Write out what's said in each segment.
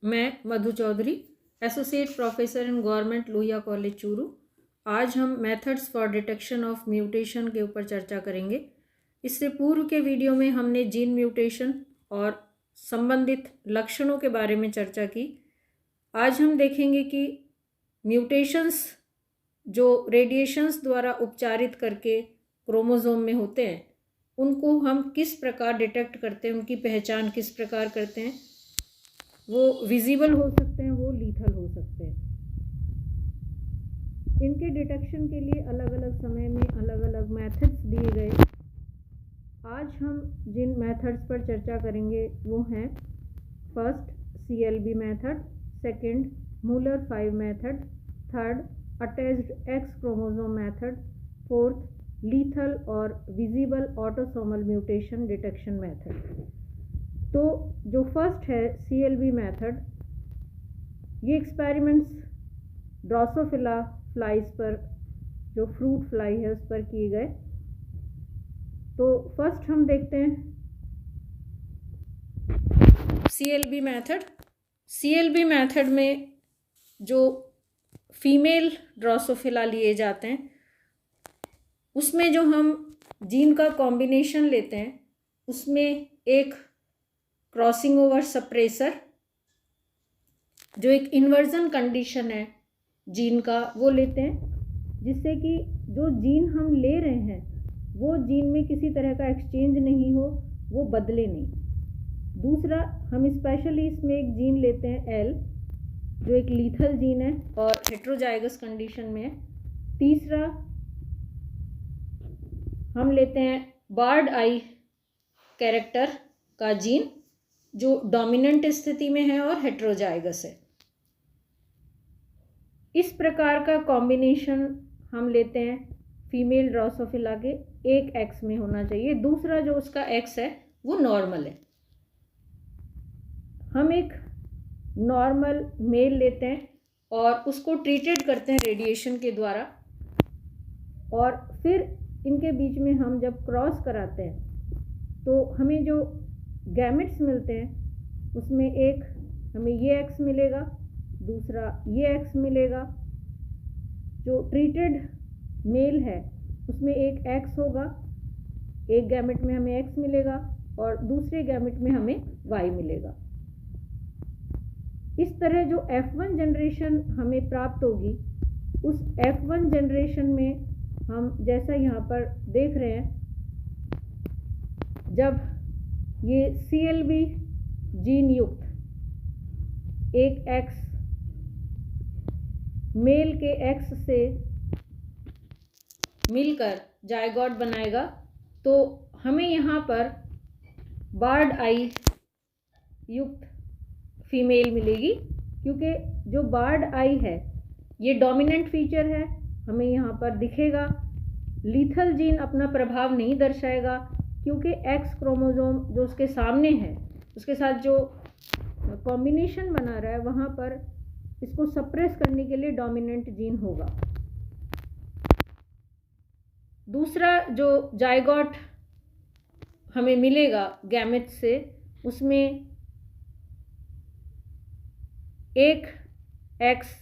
मैं Madhu Chaudhary, associate professor in government Lohia college Churu. आज हम methods for detection of mutation के ऊपर चर्चा करेंगे। इससे पूर्व के वीडियो में हमने जीन म्यूटेशन और संबंधित लक्षणों के बारे में चर्चा की। आज हम देखेंगे कि म्यूटेशंस जो रेडिएशंस द्वारा उपचारित करके क्रोमोसोम में होते हैं, उनको हम किस प्रकार डिटेक्ट करते हैं, उनकी पहचान किस प्रकार करते हैं। वो विजिबल हो सकते हैं, वो लीथल हो सकते हैं। इनके डिटेक्शन के लिए अलग अलग समय में अलग अलग मेथड्स दिए गए। आज हम जिन मेथड्स पर चर्चा करेंगे वो हैं first CLB method, second Muller 5 method, third attached X chromosome method, fourth lethal और visible autosomal mutation detection method. तो जो फर्स्ट है CLB मेथड, ये एक्सपेरिमेंट्स ड्रोसोफिला फ्लाइज पर, जो फ्रूट फ्लाई है, उस पर किए गए। तो फर्स्ट हम देखते हैं CLB मेथड। CLB मेथड में जो फीमेल ड्रोसोफिला लिए जाते हैं, उसमें जो हम जीन का कॉम्बिनेशन लेते हैं, उसमें एक क्रॉसिंग ओवर सप्रेसर, जो एक इन्वर्जन कंडीशन है जीन का, वो लेते हैं, जिससे कि जो जीन हम ले रहे हैं वो जीन में किसी तरह का एक्सचेंज नहीं हो, वो बदले नहीं। दूसरा, हम स्पेशली इसमें एक जीन लेते हैं L, जो एक लीथल जीन है और हेट्रोजाइगस कंडीशन में है। तीसरा, हम लेते हैं बार्ड आई कैरेक्टर का जीन, जो डोमिनेंट स्थिति में है और हेट्रोजाइगस है। इस प्रकार का कॉम्बिनेशन हम लेते हैं फीमेल ड्रोसोफिला के। एक एक्स में होना चाहिए, दूसरा जो उसका एक्स है वो नॉर्मल है। हम एक नॉर्मल मेल लेते हैं और उसको ट्रीटेड करते हैं रेडिएशन के द्वारा, और फिर इनके बीच में हम जब क्रॉस कराते हैं तो हमें जो गैमेट्स मिलते हैं, उसमें एक हमें ये एक्स मिलेगा, दूसरा ये एक्स मिलेगा। जो ट्रीटेड मेल है उसमें एक एक्स होगा, एक गैमेट में हमें एक्स मिलेगा और दूसरे गैमेट में हमें वाई मिलेगा। इस तरह जो F1 जनरेशन हमें प्राप्त होगी, उस F1 जनरेशन में हम जैसा यहाँ पर देख रहे हैं, जब ये CLB जीन युक्त एक एक्स मेल के एक्स से मिलकर जायगोट बनाएगा, तो हमें यहाँ पर बार्ड आई युक्त फीमेल मिलेगी। क्योंकि जो बार्ड आई है ये डोमिनेंट फीचर है, हमें यहाँ पर दिखेगा। लीथल जीन अपना प्रभाव नहीं दर्शाएगा, क्योंकि एक्स क्रोमोसोम जो उसके सामने है, उसके साथ जो कॉम्बिनेशन बना रहा है, वहाँ पर इसको सप्रेस करने के लिए डोमिनेंट जीन होगा। दूसरा जो जायगोट हमें मिलेगा गैमेट से, उसमें एक एक्स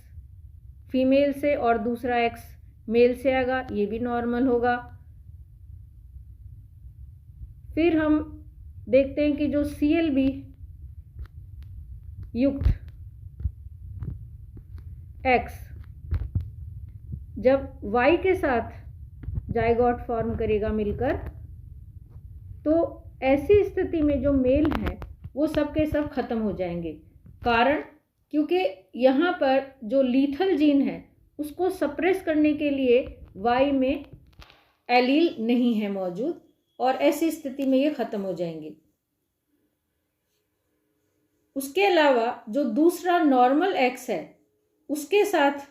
फीमेल से और दूसरा एक्स मेल से आएगा, ये भी नॉर्मल होगा। फिर हम देखते हैं कि जो CLB युक्त एक्स जब Y के साथ जायगोट फॉर्म करेगा मिलकर, तो ऐसी स्थिति में जो मेल है वो सब के सब खत्म हो जाएंगे। कारण, क्योंकि यहाँ पर जो लीथल जीन है उसको सप्रेस करने के लिए Y में एलील नहीं है मौजूद, और ऐसी स्थिति में ये खत्म हो जाएंगे। उसके अलावा जो दूसरा नॉर्मल एक्स है, उसके साथ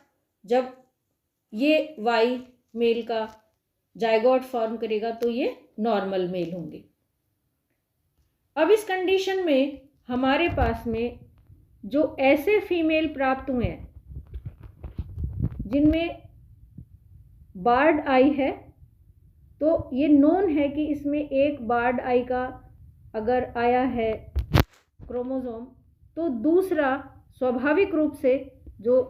जब ये Y मेल का जायगोट फॉर्म करेगा तो ये नॉर्मल मेल होंगे। अब इस कंडीशन में हमारे पास में जो ऐसे फीमेल प्राप्त हुए हैं जिनमें बार्ड आई है, तो ये नोन है कि इसमें एक बार्ड आई का अगर आया है क्रोमोसोम, तो दूसरा स्वाभाविक रूप से जो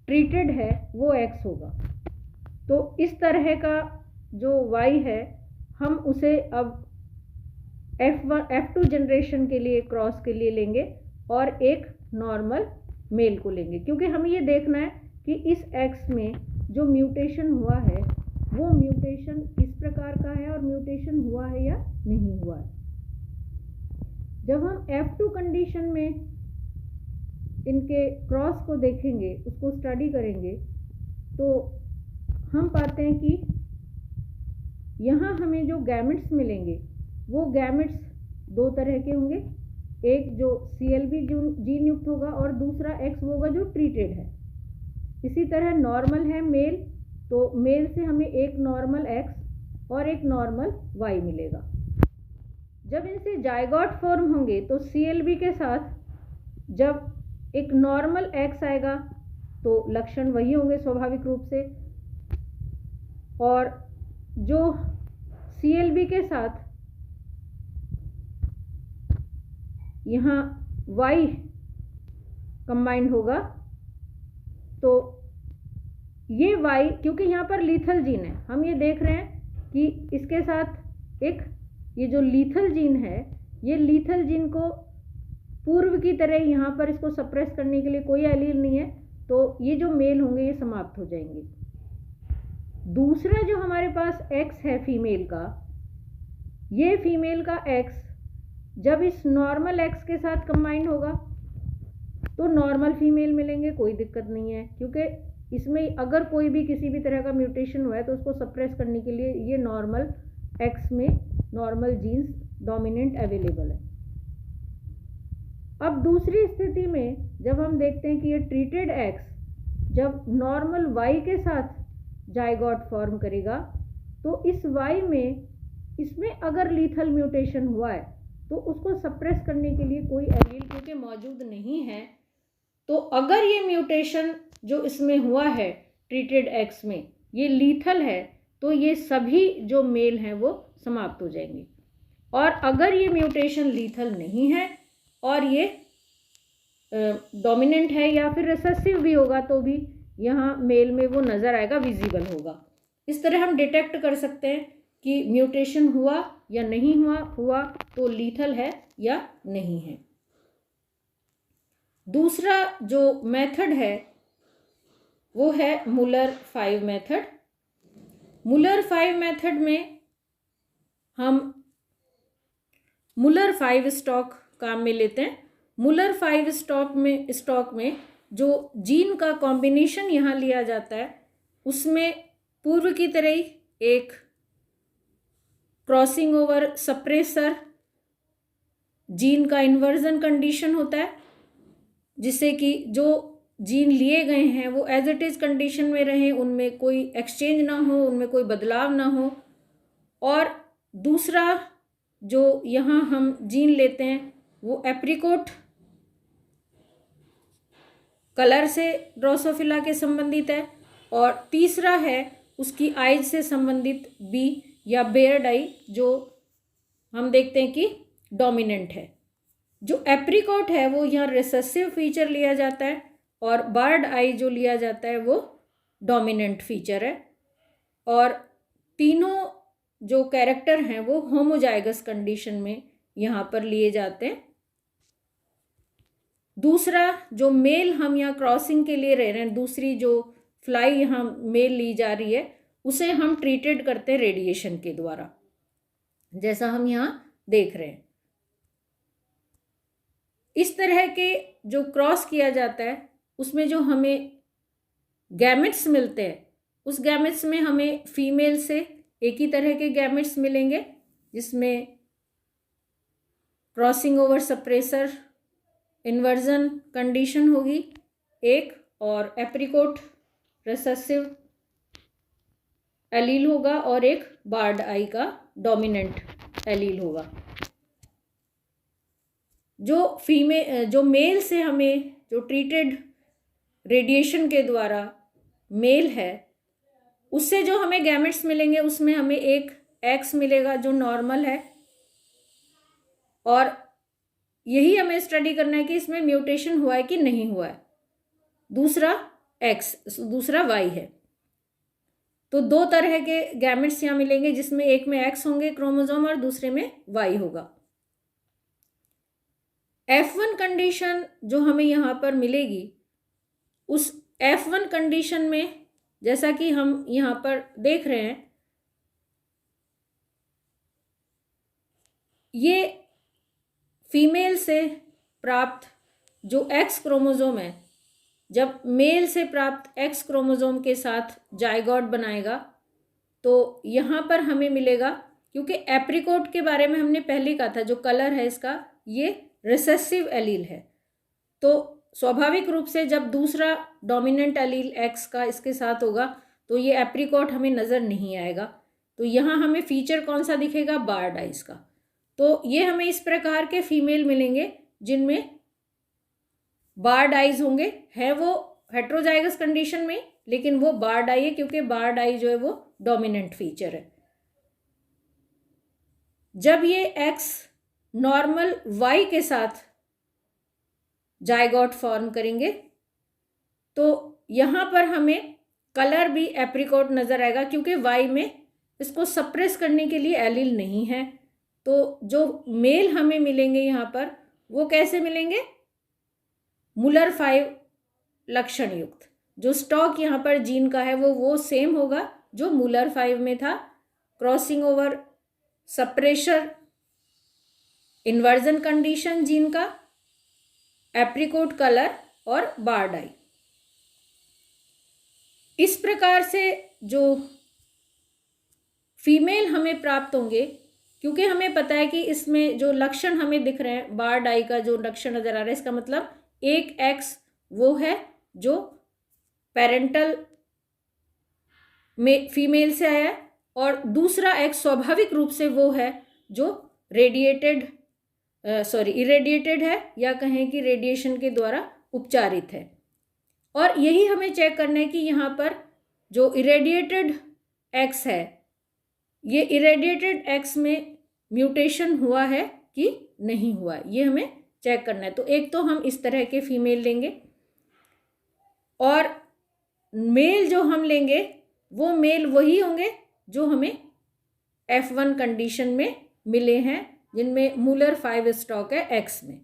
ट्रीटेड है वो X होगा। तो इस तरह का जो Y है हम उसे अब F2 जनरेशन के लिए क्रॉस के लिए लेंगे और एक नॉर्मल मेल को लेंगे, क्योंकि हमें ये देखना है कि इस X में जो म्यूटेशन हुआ है वो म्यूटेशन किस प्रकार का है और म्यूटेशन हुआ है या नहीं हुआ है। जब हम F2 कंडीशन में इनके क्रॉस को देखेंगे, उसको स्टडी करेंगे, तो हम पाते हैं कि यहाँ हमें जो गैमेट्स मिलेंगे वो गैमेट्स दो तरह के होंगे, एक जो CLB जीन युक्त होगा और दूसरा X होगा जो ट्रीटेड है। इसी तरह नॉर्मल है मेल, तो मेल से हमें एक नॉर्मल X और एक नॉर्मल Y मिलेगा। जब इनसे जायगोट फॉर्म होंगे तो CLB के साथ जब एक नॉर्मल X आएगा तो लक्षण वही होंगे स्वाभाविक रूप से, और जो CLB के साथ यहाँ Y कंबाइंड होगा तो ये Y, क्योंकि यहाँ पर लीथल जीन है, हम ये देख रहे हैं कि इसके साथ एक ये जो लीथल जीन है, ये लीथल जीन को पूर्व की तरह यहाँ पर इसको सप्रेस करने के लिए कोई एलील नहीं है, तो ये जो मेल होंगे ये समाप्त हो जाएंगे। दूसरा जो हमारे पास X है फीमेल का, ये फीमेल का X जब इस नॉर्मल X के साथ कंबाइन होगा तो नॉर्मल फीमेल मिलेंगे, कोई दिक्कत नहीं है, क्योंकि इसमें अगर कोई भी किसी भी तरह का म्यूटेशन हुआ है तो उसको सप्रेस करने के लिए ये नॉर्मल X में नॉर्मल जीन्स डोमिनेंट अवेलेबल है। अब दूसरी स्थिति में जब हम देखते हैं कि ये ट्रीटेड X जब नॉर्मल Y के साथ जायगोट फॉर्म करेगा तो इस Y में इसमें अगर लीथल म्यूटेशन हुआ है तो उसको सप्रेस करने के लिए कोई एलील क्योंकि मौजूद नहीं है, तो अगर ये म्यूटेशन जो इसमें हुआ है ट्रीटेड X में ये लीथल है तो ये सभी जो मेल हैं वो समाप्त हो जाएंगे। और अगर ये म्यूटेशन लीथल नहीं है और ये डोमिनेंट है या फिर रिसेसिव भी होगा तो भी यहाँ मेल में वो नज़र आएगा, विजिबल होगा। इस तरह हम डिटेक्ट कर सकते हैं कि म्यूटेशन हुआ या नहीं हुआ तो लीथल है या नहीं है। दूसरा जो मेथड है वो है मुलर-5 मेथड। मुलर-5 मेथड में हम मुलर-5 स्टॉक काम में लेते हैं। मुलर-5 स्टॉक में जो जीन का कॉम्बिनेशन यहाँ लिया जाता है उसमें पूर्व की तरह ही एक क्रॉसिंग ओवर सप्रेसर जीन का इन्वर्जन कंडीशन होता है, जिससे कि जो जीन लिए गए हैं वो एज इट इज़ कंडीशन में रहें, उनमें कोई एक्सचेंज ना हो, उनमें कोई बदलाव ना हो। और दूसरा जो यहाँ हम जीन लेते हैं वो एप्रिकॉट कलर से ड्रोसोफिला के संबंधित है, और तीसरा है उसकी आइज से संबंधित बी या बेयर्ड आई जो हम देखते हैं कि डोमिनेंट है। जो एप्रिकॉट है वो यहाँ रिसेसिव फीचर लिया जाता है और बर्ड आई जो लिया जाता है वो डोमिनेंट फीचर है, और तीनों जो कैरेक्टर हैं वो होमोजाइगस कंडीशन में यहाँ पर लिए जाते हैं। दूसरा जो मेल हम यहाँ क्रॉसिंग के लिए रह रहे हैं, दूसरी जो फ्लाई यहाँ मेल ली जा रही है उसे हम ट्रीटेड करते हैं रेडिएशन के द्वारा, जैसा हम यहाँ देख रहे हैं। इस तरह के जो क्रॉस किया जाता है उसमें जो हमें गैमेट्स मिलते हैं उस गैमेट्स में हमें फीमेल से एक ही तरह के गैमेट्स मिलेंगे, जिसमें crossing over suppressor inversion condition होगी एक, और एप्रिकॉट रिसेसिव एलील होगा और एक बार्ड आई का डोमिनेंट एलील होगा। जो मेल से हमें जो ट्रीटेड रेडिएशन के द्वारा मेल है उससे जो हमें गैमेट्स मिलेंगे उसमें हमें एक X मिलेगा जो नॉर्मल है, और यही हमें स्टडी करना है कि इसमें म्यूटेशन हुआ है कि नहीं हुआ है। दूसरा दूसरा वाई है। तो दो तरह के गैमेट्स यहाँ मिलेंगे, जिसमें एक में एक्स होंगे क्रोमोसोम और दूसरे में वाई होगा। F1 कंडीशन जो हमें यहाँ पर मिलेगी, उस F1 कंडीशन में जैसा कि हम यहाँ पर देख रहे हैं, ये फीमेल से प्राप्त जो एक्स क्रोमोसोम है, जब मेल से प्राप्त एक्स क्रोमोसोम के साथ जाइगोट बनाएगा तो यहाँ पर हमें मिलेगा, क्योंकि एप्रिकोट के बारे में हमने पहले कहा था, जो कलर है इसका ये रिसेसिव एलील है, तो स्वाभाविक रूप से जब दूसरा डोमिनेंट एलील एक्स का इसके साथ होगा तो ये एप्रिकॉट हमें नज़र नहीं आएगा। तो यहाँ हमें फीचर कौन सा दिखेगा, बार्ड आइज का। तो ये हमें इस प्रकार के फीमेल मिलेंगे जिनमें बार्ड आइज होंगे, है वो हेट्रोजाइगस कंडीशन में, लेकिन वो बार्ड आई है क्योंकि बार्ड आई जो है वो डोमिनेंट फीचर है। जब ये एक्स नॉर्मल वाई के साथ जाइगोट फॉर्म करेंगे तो यहाँ पर हमें कलर भी एप्रिकॉट नज़र आएगा, क्योंकि वाई में इसको सप्रेस करने के लिए एलील नहीं है। तो जो मेल हमें मिलेंगे यहाँ पर वो कैसे मिलेंगे, मुलर 5 लक्षण युक्त। जो स्टॉक यहाँ पर जीन का है वो सेम होगा जो मुलर 5 में था, crossing over, suppressor, inversion condition gene का, एप्रिकॉट कलर और बार्ड आई। इस प्रकार से जो फीमेल हमें प्राप्त होंगे, क्योंकि हमें पता है कि इसमें जो लक्षण हमें दिख रहे हैं, बार्ड आई का जो लक्षण नजर आ रहा है, इसका मतलब एक एक्स वो है जो पेरेंटल में फीमेल से आया है और दूसरा एक्स स्वाभाविक रूप से वो है जो इरेडिएटेड है, या कहें कि रेडिएशन के द्वारा उपचारित है। और यही हमें चेक करना है कि यहाँ पर जो इरेडिएटेड एक्स है, ये इरेडिएटेड एक्स में म्यूटेशन हुआ है कि नहीं हुआ है, ये हमें चेक करना है। तो एक तो हम इस तरह के फीमेल लेंगे, और मेल जो हम लेंगे वो मेल वही होंगे जो हमें F1 कंडीशन में मिले हैं, जिनमें मुलर 5 स्टॉक है एक्स में।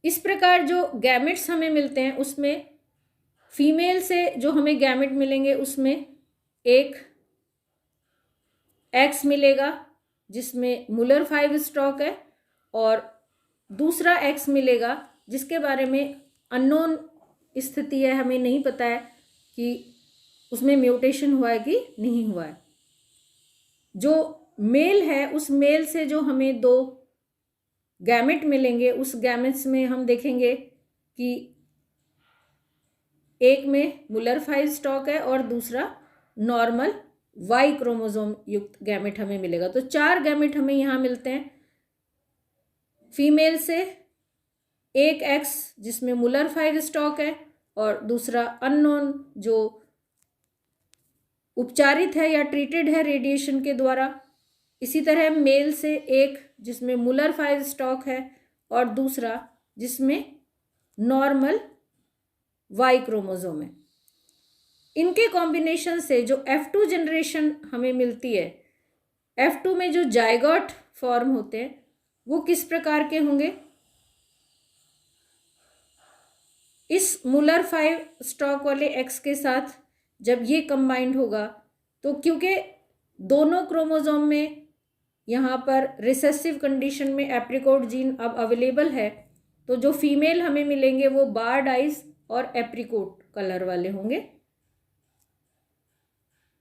इस प्रकार जो गैमेट्स हमें मिलते हैं उसमें फीमेल से जो हमें गैमेट मिलेंगे उसमें एक एक्स मिलेगा जिसमें मुलर 5 स्टॉक है, और दूसरा एक्स मिलेगा जिसके बारे में अननोन स्थिति है, हमें नहीं पता है कि उसमें म्यूटेशन हुआ है कि नहीं हुआ है। जो मेल है उस मेल से जो हमें दो गैमेट मिलेंगे, उस गैमेट्स में हम देखेंगे कि एक में मुलर 5 स्टॉक है और दूसरा नॉर्मल वाई क्रोमोसोम युक्त गैमेट हमें मिलेगा। तो 4 गैमेट हमें यहाँ मिलते हैं। फीमेल से एक एक्स जिसमें मुलर 5 स्टॉक है और दूसरा अननोन जो उपचारित है या ट्रीटेड है रेडिएशन के द्वारा। इसी तरह मेल से एक जिसमें मुलर 5 स्टॉक है और दूसरा जिसमें नॉर्मल वाई क्रोमोसोम है। इनके कॉम्बिनेशन से जो F2 जनरेशन हमें मिलती है, F2 में जो जाइगोट फॉर्म होते हैं वो किस प्रकार के होंगे। इस मुलर 5 स्टॉक वाले एक्स के साथ जब ये कंबाइंड होगा तो क्योंकि दोनों क्रोमोसोम में यहाँ पर रिसेसिव कंडीशन में एप्रिकॉट जीन अब अवेलेबल है, तो जो फीमेल हमें मिलेंगे वो बार्ड आइज और एप्रिकॉट कलर वाले होंगे।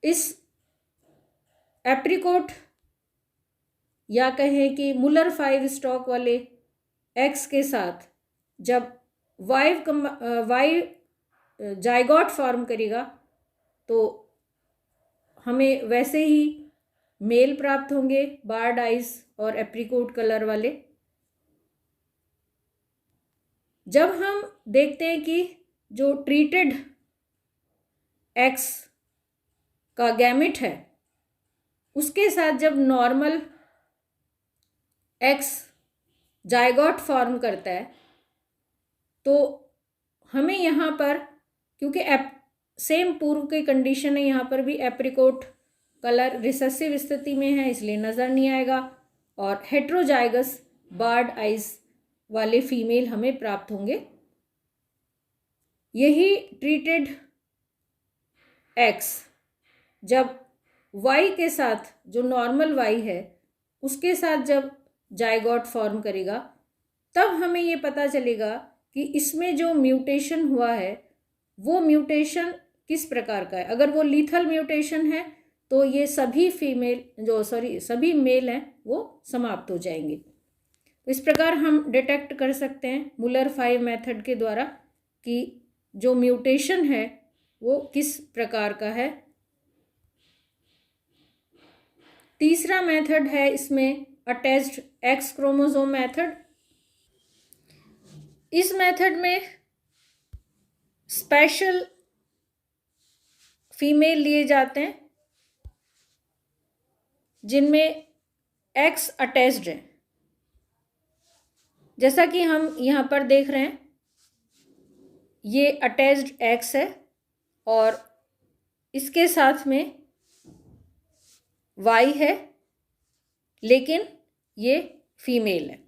इस एप्रिकॉट या कहें कि मुलर 5 स्टॉक वाले एक्स के साथ जब वाई जाइगोट फॉर्म करेगा तो हमें वैसे ही मेल प्राप्त होंगे बार्ड आइज और एप्रिकॉट कलर वाले। जब हम देखते हैं कि जो ट्रीटेड एक्स का गैमेट है उसके साथ जब नॉर्मल एक्स जायगोट फॉर्म करता है, तो हमें यहाँ पर, क्योंकि सेम पूर्व की कंडीशन है, यहाँ पर भी एप्रिकोट कलर रिसेसिव स्थिति में है इसलिए नज़र नहीं आएगा, और हेट्रोजाइगस बार्ड आइज वाले फीमेल हमें प्राप्त होंगे। यही ट्रीटेड एक्स जब वाई के साथ, जो नॉर्मल वाई है उसके साथ जब जायगोट फॉर्म करेगा, तब हमें ये पता चलेगा कि इसमें जो म्यूटेशन हुआ है वो म्यूटेशन किस प्रकार का है। अगर वो लीथल म्यूटेशन है तो ये सभी सभी मेल हैं वो समाप्त हो जाएंगे। तो इस प्रकार हम डिटेक्ट कर सकते हैं मुलर 5 मेथड के द्वारा कि जो म्यूटेशन है वो किस प्रकार का है। तीसरा मेथड है इसमें अटैच्ड एक्स क्रोमोसोम मेथड। इस मेथड में स्पेशल फीमेल लिए जाते हैं जिनमें एक्स अटैच्ड है, जैसा कि हम यहाँ पर देख रहे हैं। ये अटैच्ड एक्स है और इसके साथ में वाई है, लेकिन ये फीमेल है।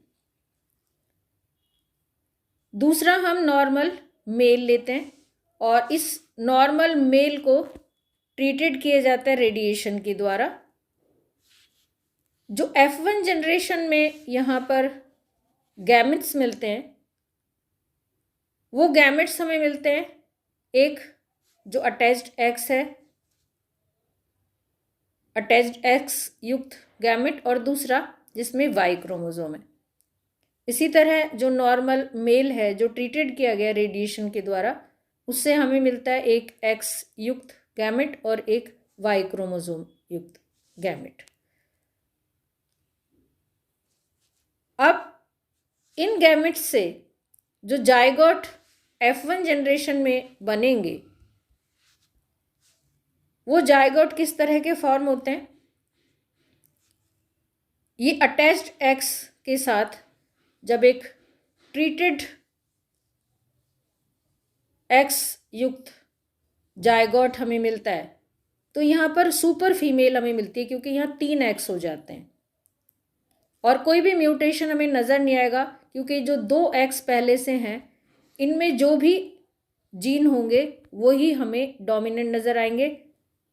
दूसरा हम नॉर्मल मेल लेते हैं और इस नॉर्मल मेल को ट्रीटेड किया जाता है रेडिएशन के द्वारा। जो F1 जनरेशन में यहाँ पर गैमेट्स मिलते हैं, वो गैमेट्स हमें मिलते हैं, एक जो अटैच्ड एक्स है, अटैच्ड एक्स युक्त गैमेट, और दूसरा जिसमें वाई क्रोमोसोम है। इसी तरह जो नॉर्मल मेल है जो ट्रीटेड किया गया रेडिएशन के द्वारा, उससे हमें मिलता है एक एक्स युक्त गैमेट और एक वाई क्रोमोसोम युक्त गैमेट। अब इन गैमेट्स से जो जायगोट F1 जनरेशन में बनेंगे, वो जायगोट किस तरह के फॉर्म होते हैं। ये अटैच्ड एक्स के साथ जब एक ट्रीटेड एक्स युक्त जायगोट हमें मिलता है तो यहाँ पर सुपर फीमेल हमें मिलती है, क्योंकि यहाँ 3 एक्स हो जाते हैं और कोई भी म्यूटेशन हमें नज़र नहीं आएगा, क्योंकि जो 2 एक्स पहले से हैं इनमें जो भी जीन होंगे वो ही हमें डोमिनेंट नज़र आएंगे।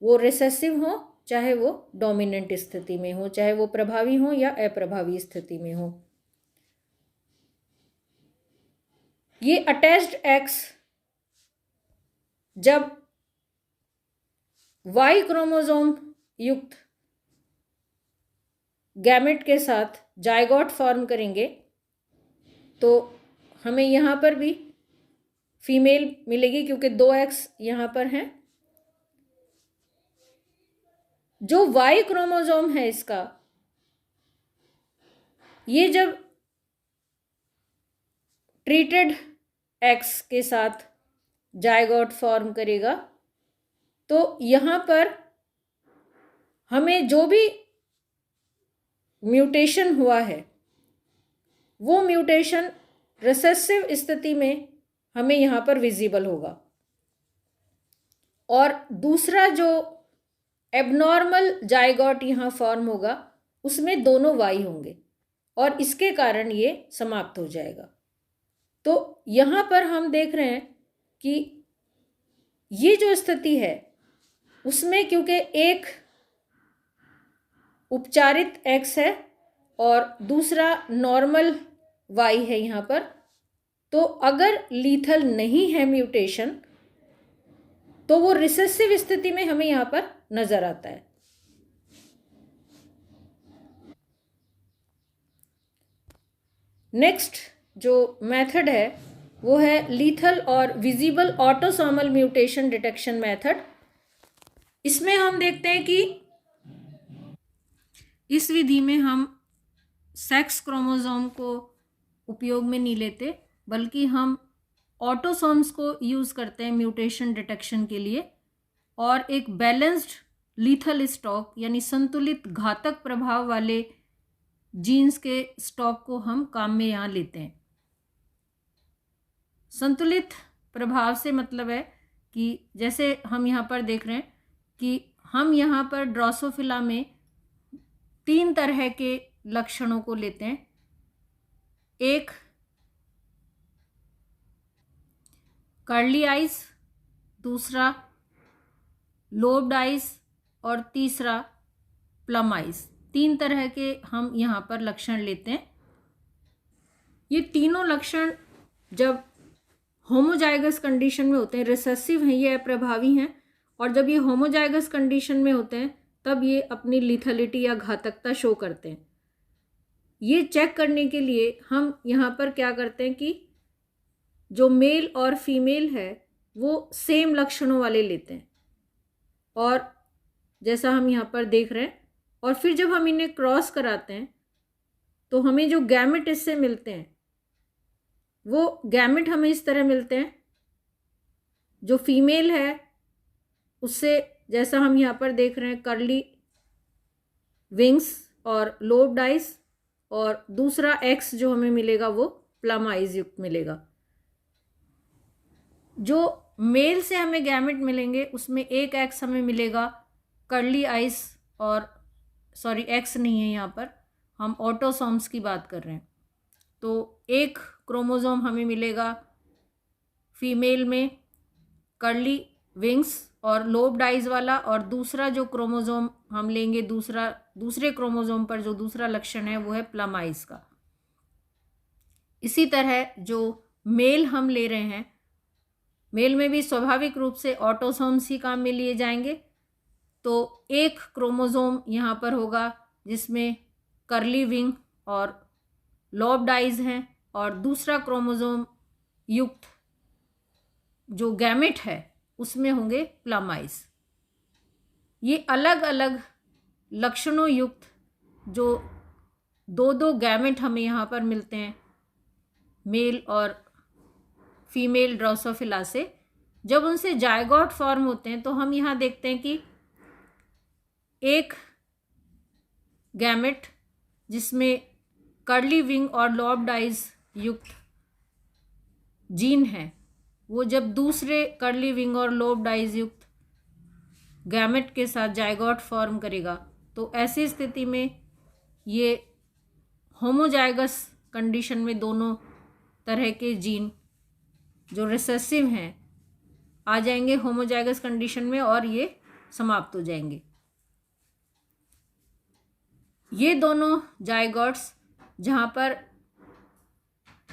वो रिसेसिव हो चाहे वो डोमिनेंट स्थिति में हो, चाहे वो प्रभावी हो या अप्रभावी स्थिति में हो। ये अटैच्ड एक्स जब वाई क्रोमोसोम युक्त गैमेट के साथ जायगोट फॉर्म करेंगे तो हमें यहाँ पर भी फीमेल मिलेगी, क्योंकि 2 एक्स यहाँ पर हैं। जो वाई क्रोमोसोम है इसका, ये जब ट्रीटेड एक्स के साथ जायगोट फॉर्म करेगा तो यहाँ पर हमें जो भी म्यूटेशन हुआ है वो म्यूटेशन रिसेसिव स्थिति में हमें यहाँ पर विजिबल होगा, और दूसरा जो एबनॉर्मल जायगोट यहाँ फॉर्म होगा उसमें दोनों वाई होंगे और इसके कारण ये समाप्त हो जाएगा। तो यहाँ पर हम देख रहे हैं कि ये जो स्थिति है उसमें क्योंकि एक उपचारित एक्स है और दूसरा नॉर्मल वाई है यहाँ पर, तो अगर लीथल नहीं है म्यूटेशन तो वो रिसेसिव स्थिति में हमें यहाँ पर नजर आता है। नेक्स्ट जो मेथड है वो है लीथल और visible autosomal mutation detection method. इसमें हम देखते हैं कि इस विधि में हम सेक्स क्रोमोसोम को उपयोग में नहीं लेते, बल्कि हम ऑटोसोम्स को यूज़ करते हैं म्यूटेशन डिटेक्शन के लिए, और एक बैलेंस्ड लीथल स्टॉक यानी संतुलित घातक प्रभाव वाले जीन्स के स्टॉक को हम काम में यहाँ लेते हैं। संतुलित प्रभाव से मतलब है कि जैसे हम यहाँ पर देख रहे हैं कि हम यहाँ पर ड्रोसोफिला में 3 तरह के लक्षणों को लेते हैं। एक कर्ली आइज, दूसरा लोब्ड आइज और तीसरा प्लम आइज। 3 तरह के हम यहाँ पर लक्षण लेते हैं। ये तीनों लक्षण जब होमोजाइगस कंडीशन में होते हैं, रिसेसिव हैं, ये अप्रभावी हैं, और जब ये होमोजाइगस कंडीशन में होते हैं तब ये अपनी लिथलिटी या घातकता शो करते हैं। ये चेक करने के लिए हम यहाँ पर क्या करते हैं कि जो मेल और फीमेल है वो सेम लक्षणों वाले लेते हैं, और जैसा हम यहाँ पर देख रहे हैं, और फिर जब हम इन्हें क्रॉस कराते हैं तो हमें जो गैमेट इससे मिलते हैं वो गैमेट हमें इस तरह मिलते हैं। जो फीमेल है उससे, जैसा हम यहाँ पर देख रहे हैं, कर्ली विंग्स और लोब्ड आइज, और दूसरा एक्स जो हमें मिलेगा वो प्लम आइज युक्त मिलेगा। जो मेल से हमें गैमेट मिलेंगे उसमें एक एक्स हमें मिलेगा कर्ली आइज, और सॉरी एक्स नहीं है, यहाँ पर हम ऑटोसोम्स की बात कर रहे हैं। तो एक क्रोमोसोम हमें मिलेगा फीमेल में कर्ली विंग्स और लोब्ड आइज वाला, और दूसरा जो क्रोमोसोम हम लेंगे दूसरे क्रोमोसोम पर जो दूसरा लक्षण है वो है प्लम आइज का। इसी तरह जो मेल हम ले रहे हैं, मेल में भी स्वाभाविक रूप से ऑटोसोम्स ही काम में लिए जाएंगे। तो एक क्रोमोसोम यहाँ पर होगा जिसमें कर्ली विंग और लॉब्ड आइज हैं, और दूसरा क्रोमोसोम युक्त जो गैमेट है उसमें होंगे प्लम आइज। ये अलग अलग लक्षणों युक्त जो 2 गैमेट हमें यहाँ पर मिलते हैं मेल और फीमेल ड्रोसोफिला से, जब उनसे जायगोट फॉर्म होते हैं तो हम यहाँ देखते हैं कि एक गैमेट जिसमें कर्ली विंग और लॉब्ड आइज युक्त जीन है, वो जब दूसरे कर्ली विंग और लोब्ड आइज युक्त गैमेट के साथ जायगोट फॉर्म करेगा तो ऐसी स्थिति में ये होमोजाइगस कंडीशन में दोनों तरह के जीन जो रिसेसिव हैं आ जाएंगे होमोजाइगस कंडीशन में, और ये समाप्त हो जाएंगे। ये दोनों जायगोट्स जहाँ पर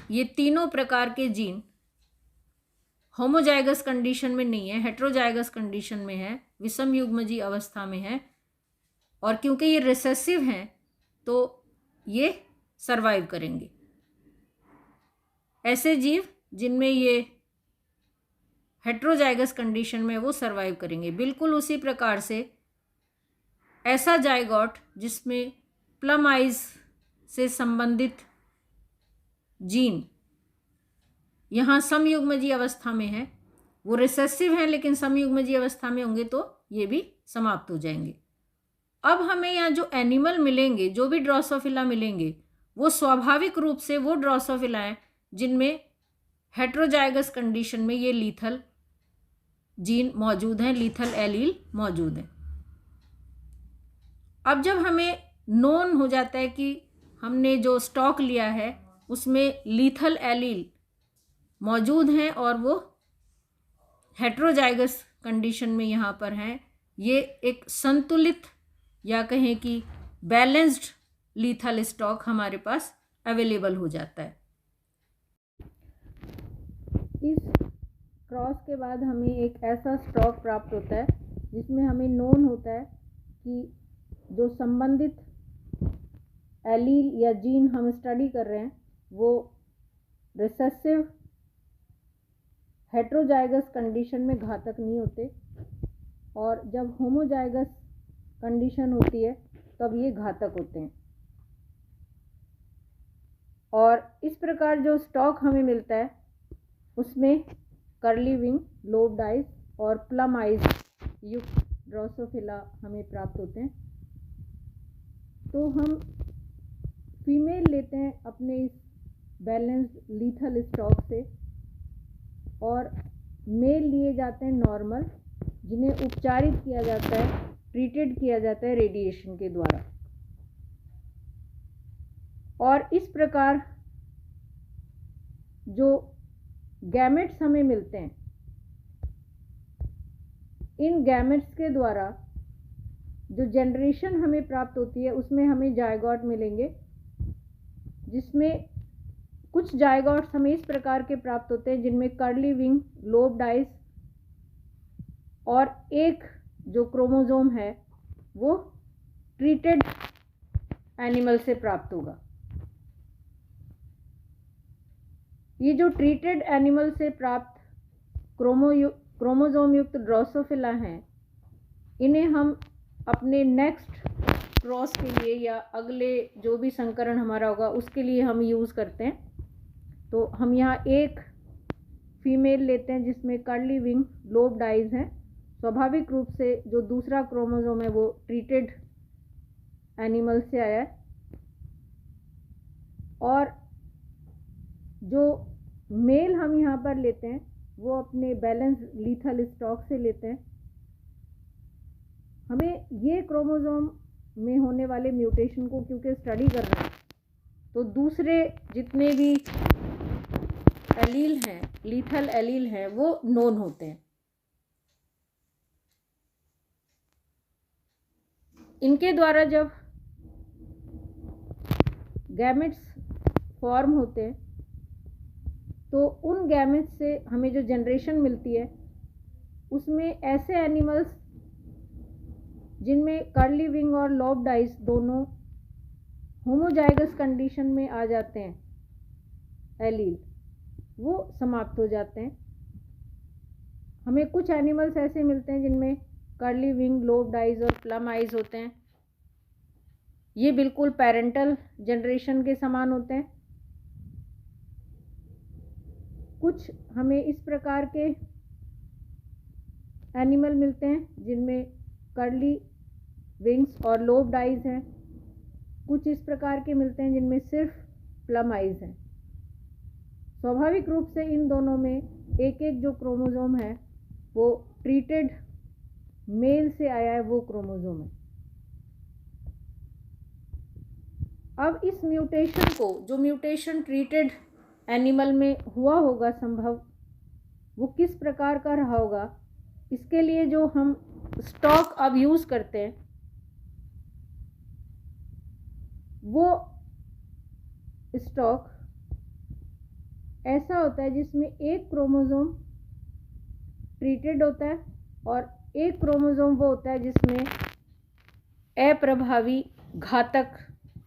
ये तीनों प्रकार के जीन होमोजाइगस कंडीशन में नहीं है, हेट्रोजाइगस कंडीशन में है, विषम युग्मजी अवस्था में है, और क्योंकि ये रिसेसिव हैं तो ये सरवाइव करेंगे। ऐसे जीव जिनमें ये हेट्रोजाइगस कंडीशन में वो सरवाइव करेंगे। बिल्कुल उसी प्रकार से ऐसा जायगोट जिसमें प्लम आइज से संबंधित जीन यहाँ समयुग्मजी अवस्था में है, वो रिसेसिव हैं लेकिन समयुग्मजी अवस्था में होंगे तो ये भी समाप्त हो जाएंगे। अब हमें यहाँ जो एनिमल मिलेंगे, जो भी ड्रोसोफिला मिलेंगे, वो स्वाभाविक रूप से वो ड्रोसोफिला हैं जिनमें हेट्रोजाइगस कंडीशन में ये लीथल जीन मौजूद हैं, लीथल एलील मौजूद हैं। अब जब हमें नोन हो जाता है कि हमने जो स्टॉक लिया है उसमें लीथल एलील मौजूद हैं और वो हेट्रोजाइगस कंडीशन में यहाँ पर हैं, ये एक संतुलित या कहें कि बैलेंस्ड लीथल स्टॉक हमारे पास अवेलेबल हो जाता है। इस क्रॉस के बाद हमें एक ऐसा स्टॉक प्राप्त होता है जिसमें हमें नोन होता है कि जो संबंधित एलील या जीन हम स्टडी कर रहे हैं वो रिसेसिव हेट्रोजाइगस कंडीशन में घातक नहीं होते, और जब होमोजाइगस कंडीशन होती है तब ये घातक होते हैं। और इस प्रकार जो स्टॉक हमें मिलता है उसमें कर्ली विंग, लोब्ड आइज और प्लम आइज युक्त ड्रोसोफिला हमें प्राप्त होते हैं। तो हम फीमेल लेते हैं अपने इस बैलेंस्ड लीथल स्टॉक से, और मेल लिए जाते हैं नॉर्मल, जिन्हें उपचारित किया जाता है, ट्रीटेड किया जाता है रेडिएशन के द्वारा। और इस प्रकार जो गैमेट्स हमें मिलते हैं, इन गैमेट्स के द्वारा जो जनरेशन हमें प्राप्त होती है उसमें हमें जायगोट मिलेंगे, जिसमें कुछ जायगोट्स हमें इस प्रकार के प्राप्त होते हैं जिनमें कर्ली विंग, लोब्ड आइज, और एक जो क्रोमोसोम है वो ट्रीटेड एनिमल से प्राप्त होगा। ये जो ट्रीटेड एनिमल से प्राप्त क्रोमोसोम युक्त ड्रोसोफिला हैं, इन्हें हम अपने नेक्स्ट क्रॉस के लिए या अगले जो भी संकरण हमारा होगा उसके लिए हम यूज़ करते हैं। तो हम यहाँ एक फीमेल लेते हैं जिसमें कर्ली विंग, लोब्ड आइज हैं। स्वाभाविक रूप से जो दूसरा क्रोमोसोम है वो ट्रीटेड एनिमल से आया है, और जो मेल हम यहाँ पर लेते हैं वो अपने बैलेंस लीथल स्टॉक से लेते हैं। हमें ये क्रोमोसोम में होने वाले म्यूटेशन को क्योंकि स्टडी कर रहे हैं, तो दूसरे जितने भी एलील हैं, लीथल एलील हैं, वो नोन होते हैं। इनके द्वारा जब गैमेट्स फॉर्म होते हैं तो उन गैमेट्स से हमें जो जनरेशन मिलती है उसमें ऐसे एनिमल्स जिनमें कर्ली विंग और लोब्ड आइज दोनों होमोजाइगस कंडीशन में आ जाते हैं एलील, वो समाप्त हो जाते हैं। हमें कुछ एनिमल्स ऐसे मिलते हैं जिनमें कर्ली विंग, लोब्ड आइज और प्लम आइज होते हैं। ये बिल्कुल पेरेंटल जनरेशन के समान होते हैं। कुछ हमें इस प्रकार के एनिमल मिलते हैं जिनमें कर्ली विंग्स और लोब्ड आइज हैं। कुछ इस प्रकार के मिलते हैं जिनमें सिर्फ प्लम आइज हैं। स्वाभाविक रूप से इन दोनों में एक एक जो क्रोमोसोम है वो ट्रीटेड मेल से आया है, वो क्रोमोसोम है। अब इस म्यूटेशन को, जो म्यूटेशन ट्रीटेड एनिमल में हुआ होगा संभव, वो किस प्रकार का रहा होगा, इसके लिए जो हम स्टॉक अब यूज़ करते हैं वो स्टॉक ऐसा होता है जिसमें एक क्रोमोसोम ट्रीटेड होता है और एक क्रोमोसोम वो होता है जिसमें अप्रभावी घातक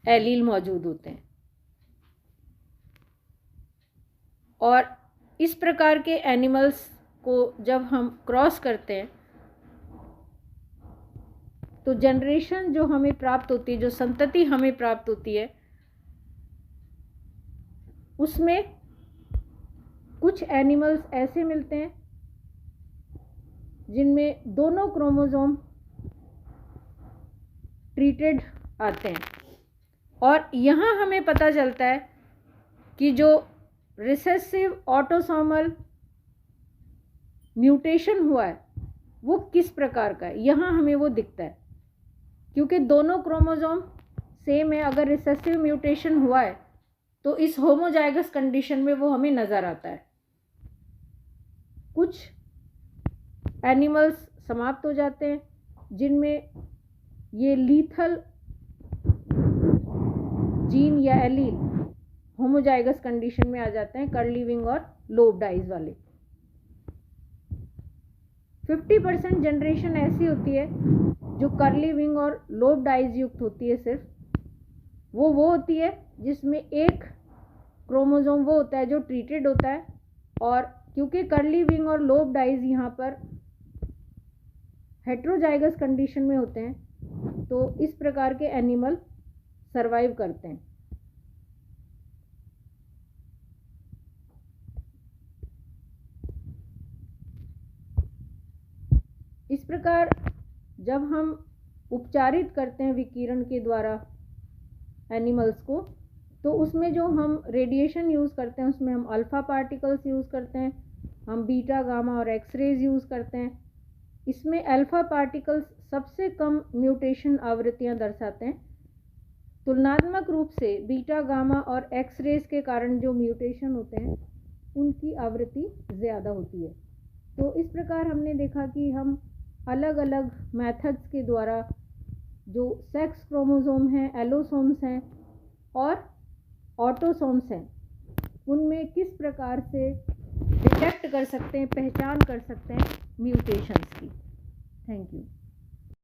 एलील मौजूद होते हैं। और इस प्रकार के एनिमल्स को जब हम क्रॉस करते हैं तो जनरेशन जो हमें प्राप्त होती है, जो संतति हमें प्राप्त होती है, उसमें कुछ एनिमल्स ऐसे मिलते हैं जिनमें दोनों क्रोमोसोम ट्रीटेड आते हैं। और यहाँ हमें पता चलता है कि जो रिसेसिव ऑटोसोमल म्यूटेशन हुआ है वो किस प्रकार का है, यहाँ हमें वो दिखता है। क्योंकि दोनों क्रोमोसोम सेम है, अगर रिसेसिव म्यूटेशन हुआ है तो इस होमोजाइगस कंडीशन में वो हमें नज़र आता है। कुछ एनिमल्स समाप्त हो जाते हैं जिनमें ये लीथल जीन या एलील होमोजाइगस कंडीशन में आ जाते हैं, कर्ली विंग और लोब्ड आइज वाले। 50% जनरेशन ऐसी होती है जो कर्ली विंग और लोब्ड आइज युक्त होती है। सिर्फ वो होती है जिसमें एक क्रोमोसोम वो होता है जो ट्रीटेड होता है, और क्योंकि कर्ली विंग और लोब्ड आइज यहाँ पर हेट्रोजाइगस कंडीशन में होते हैं तो इस प्रकार के एनिमल सरवाइव करते हैं। इस प्रकार जब हम उपचारित करते हैं विकिरण के द्वारा एनिमल्स को, तो उसमें जो हम रेडिएशन यूज़ करते हैं उसमें हम अल्फ़ा पार्टिकल्स यूज़ करते हैं, हम बीटा, गामा और एक्सरेज यूज़ करते हैं। इसमें अल्फ़ा पार्टिकल्स सबसे कम म्यूटेशन आवृत्तियाँ दर्शाते हैं। तुलनात्मक रूप से बीटा, गामा और एक्सरेज के कारण जो म्यूटेशन होते हैं उनकी आवृत्ति ज़्यादा होती है। तो इस प्रकार हमने देखा कि हम अलग अलग मेथड्स के द्वारा जो सेक्स क्रोमोसोम हैं, एलोसोम्स हैं और ऑटोसोम्स हैं, उनमें किस प्रकार से डिटेक्ट कर सकते हैं, पहचान कर सकते हैं म्यूटेशंस की। Thank you.